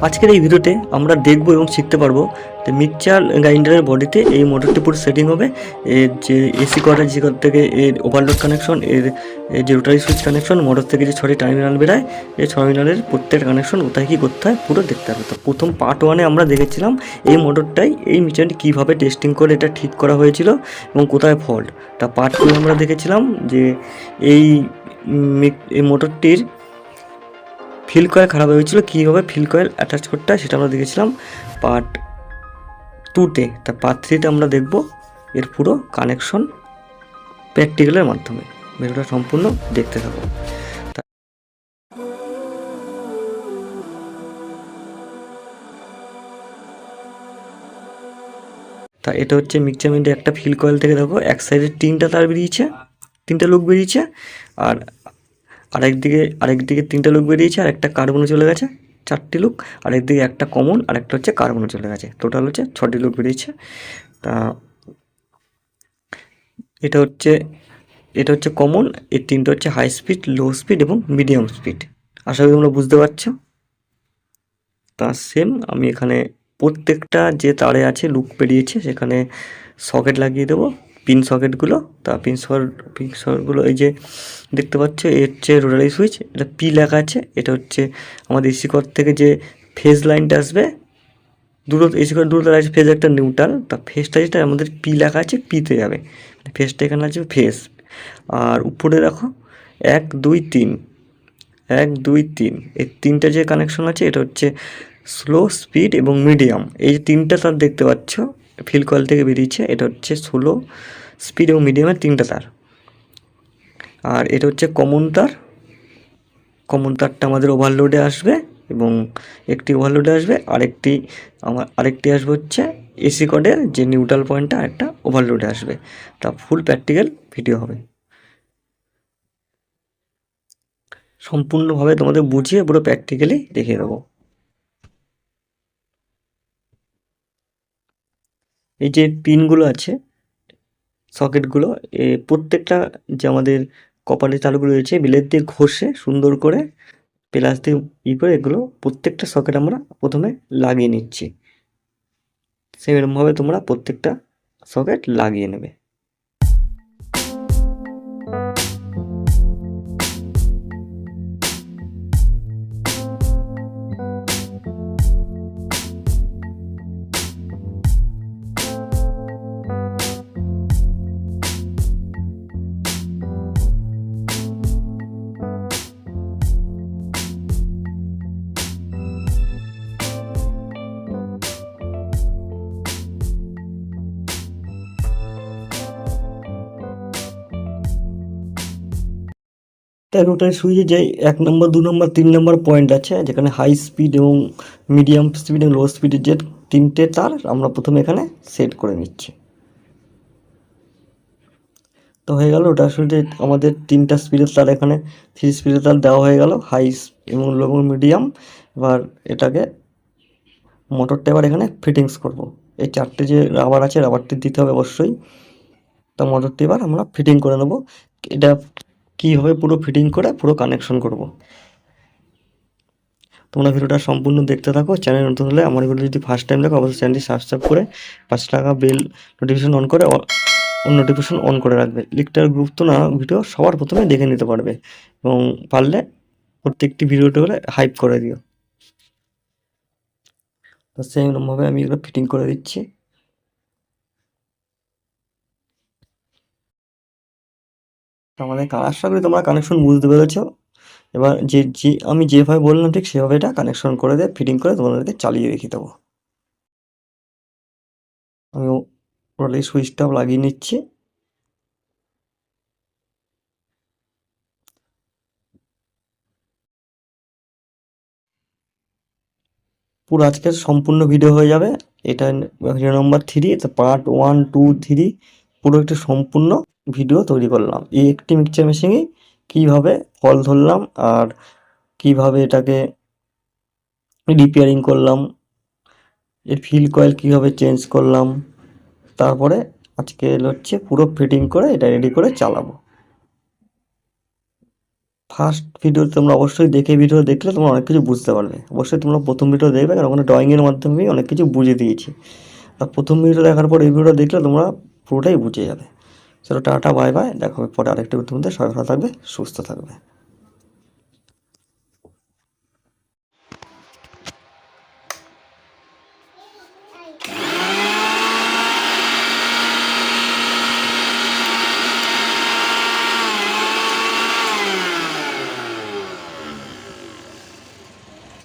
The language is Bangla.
আজকের এই ভিডিওতে আমরা দেখব এবং শিখতে পারবো যে মিক্সচার গ্রাইন্ডারের বডিতে এই মোটরটি পুরো সেটিং হবে। এর যে এসি করার যে থেকে এর ওভারলোড কানেকশন, এর যে রোটারি সুইচ কানেকশন, মোটর থেকে যে 6টি টার্মিনাল বেরায়, এই 6 টার্মিনালের প্রত্যেকটা কানেকশন কোথায় কী করতে হয় পুরো দেখতে হবে। তো প্রথম পার্ট 1-এ আমরা দেখেছিলাম এই মোটরটাই, এই মিটারটি কীভাবে টেস্টিং করে এটা ঠিক করা হয়েছিল এবং কোথায় ফল্ট। তা পার্ট 2 আমরা দেখেছিলাম যে এই মোটরটির ফিল কয়েল খারাপ হয়েছিল, কীভাবে ফিল কয়েল অ্যাটাচ করতে হয় সেটা আমরা দেখেছিলাম পার্ট 2-তে। তা পার্ট 3-তে আমরা দেখব এর পুরো কানেকশন প্র্যাকটিক্যালের মাধ্যমে। ভিডিওটা সম্পূর্ণ দেখতে থাকো। তা এটা হচ্ছে মিক্সচার মিন্ডে একটা ফিল কয়েল থেকে দেখো এক সাইডে 3টা তার বেরিয়েছে, 3টা লুক বেরিয়েছে, আর আরেকদিকে 3টা লুক বেরিয়েছে, আর একটা কার্বনে চলে গেছে 4টি লুক, আর একদিকে একটা কমন, আর একটা হচ্ছে কার্বনে চলে গেছে, টোটাল হচ্ছে 6টি লুক বেরিয়েছে। তা এটা হচ্ছে কমন, এই 3টা হচ্ছে হাই স্পিড, লো স্পিড এবং মিডিয়াম স্পিড। আশা করি তোমরা বুঝতে পারছো। তা সেম আমি এখানে প্রত্যেকটা যে তারে আছে লুক বেরিয়েছে সেখানে সকেট লাগিয়ে দেবো, পিন সকেটগুলো। তা পিন সকেটগুলো এই যে দেখতে পাচ্ছ, এ হচ্ছে রোটারি সুইচ, এটা পি লেখা আছে। এটা হচ্ছে আমাদের এসি কর থেকে যে ফেজ লাইনটা আসবে, দুটো এসি কর দুটো তার আছে, ফেজ একটা নিউট্রাল। তা ফেজটা যেটা আমাদের পি লেখা আছে, পিতে যাবে, ফেজটা এখানে আছে ফেজ। আর উপরে দেখো 1 2 3, 1 2 3, এই 3টা যে কানেকশন আছে এটা হচ্ছে স্লো, স্পিড এবং মিডিয়াম। এই যে 3টা তার দেখতে পাচ্ছ ফিল কয়েল থেকে বেরিয়েছে, এটা হচ্ছে স্লো, স্পিড এবং মিডিয়ামের 3টা তার। আর এটা হচ্ছে কমন তার, কমন তারটা আমাদের ওভারলোডে আসবে এবং একটি ওভারলোডে আসবে, আরেকটি আসবে হচ্ছে এসি কর্ডের যে নিউট্রাল পয়েন্টটা, একটা ওভারলোডে আসবে। তা ফুল প্র্যাকটিক্যাল ভিডিও হবে, সম্পূর্ণভাবে তোমাদের বুঝিয়ে পুরো প্র্যাকটিক্যালি দেখিয়ে দেবো। এই যে পিনগুলো আছে, সকেটগুলো, প্রত্যেকটা যে আমাদের কপারের তারগুলো রয়েছে বিলেট দিয়ে ঘষে সুন্দর করে প্লাস দিয়ে করে এগুলো প্রত্যেকটা সকেট আমরা প্রথমে লাগিয়ে নিচ্ছি। সেরকমভাবে তোমরা প্রত্যেকটা সকেট লাগিয়ে নেবে। তাই রোটারি সুইচে যে 1 নম্বর 2 নম্বর 3 নম্বর পয়েন্ট আছে, যেখানে হাই স্পিড এবং মিডিয়াম স্পিড এবং লো স্পিডের যে 3টে তার আমরা প্রথমে এখানে সেট করে নিচ্ছি। তো হয়ে গেল রোটারি সুইচে আমাদের 3টা স্পিডের তার, এখানে 3 স্পিডের তার দেওয়া হয়ে গেল, হাই এবং লো এবং মিডিয়াম। এবার এটাকে মোটরটা এবার এখানে ফিটিংস করব। এই 4টে যে রাবার আছে, রাবারটি দিতে হবে অবশ্যই। তা মোটরটি এবার আমরা ফিটিং করে নেব। এটা কীভাবে পুরো ফিটিং করে পুরো কানেকশন করব, তোমরা ভিডিওটা সম্পূর্ণ দেখতে থাকো। চ্যানেল নতুন হলে আমার ভিডিও যদি ফার্স্ট টাইম দেখো অবশ্যই চ্যানেলটি সাবস্ক্রাইব করে 5 টাকা বেল নোটিফিকেশন অন করে নোটিফিকেশন অন করে রাখবে। লিঙ্কটার গুরুত্ব না ভিডিও সবার প্রথমে দেখে নিতে পারবে এবং পারলে প্রত্যেকটি ভিডিওটা করে হাইপ করে দিও। তো সেইরকমভাবে আমি এগুলো ফিটিং করে দিচ্ছি। আমাদের আশা করি তোমরা কানেকশন বুঝতে পেরেছো। এবার আমি যেভাবে বললাম ঠিক সেভাবে এটা কানেকশন করে দিয়ে ফিটিং করে তোমাদেরকে চালিয়ে রেখে দেবো। আমি অলরেডি সুইচটাও লাগিয়ে নিচ্ছি। পুরো আজকের সম্পূর্ণ ভিডিও হয়ে যাবে। এটা ভিডিও নম্বর 3, তো পার্ট 1 2 3 পুরো একটা সম্পূর্ণ ভিডিও তৈরি করলাম। এই একটি মিক্সচার মেশিনে কীভাবে ফল্ট ধরলাম আর কীভাবে এটাকে রিপেয়ারিং করলাম, এর ফিল কয়েল কীভাবে চেঞ্জ করলাম, তারপরে আজকে হচ্ছে পুরো ফিটিং করে এটা রেডি করে চালাবো। ফার্স্ট ভিডিও তোমরা অবশ্যই দেখে ভিডিও দেখলে তোমরা অনেক কিছু বুঝতে পারবে। অবশ্যই তোমরা প্রথম ভিডিও দেখবে, কারণ ওখানে ড্রয়িংয়ের মাধ্যমেই অনেক কিছু বুঝিয়ে দিয়েছি। আর প্রথম ভিডিও দেখার পর এই ভিডিও দেখলে তোমরা পুরোটাই বুঝে যাবে। চলো টাটা, বাই বাই, দেখা হবে পরে আরেকটা ভিডিওর মধ্যে। সবাই ভালো থাকবে, সুস্থ থাকবে।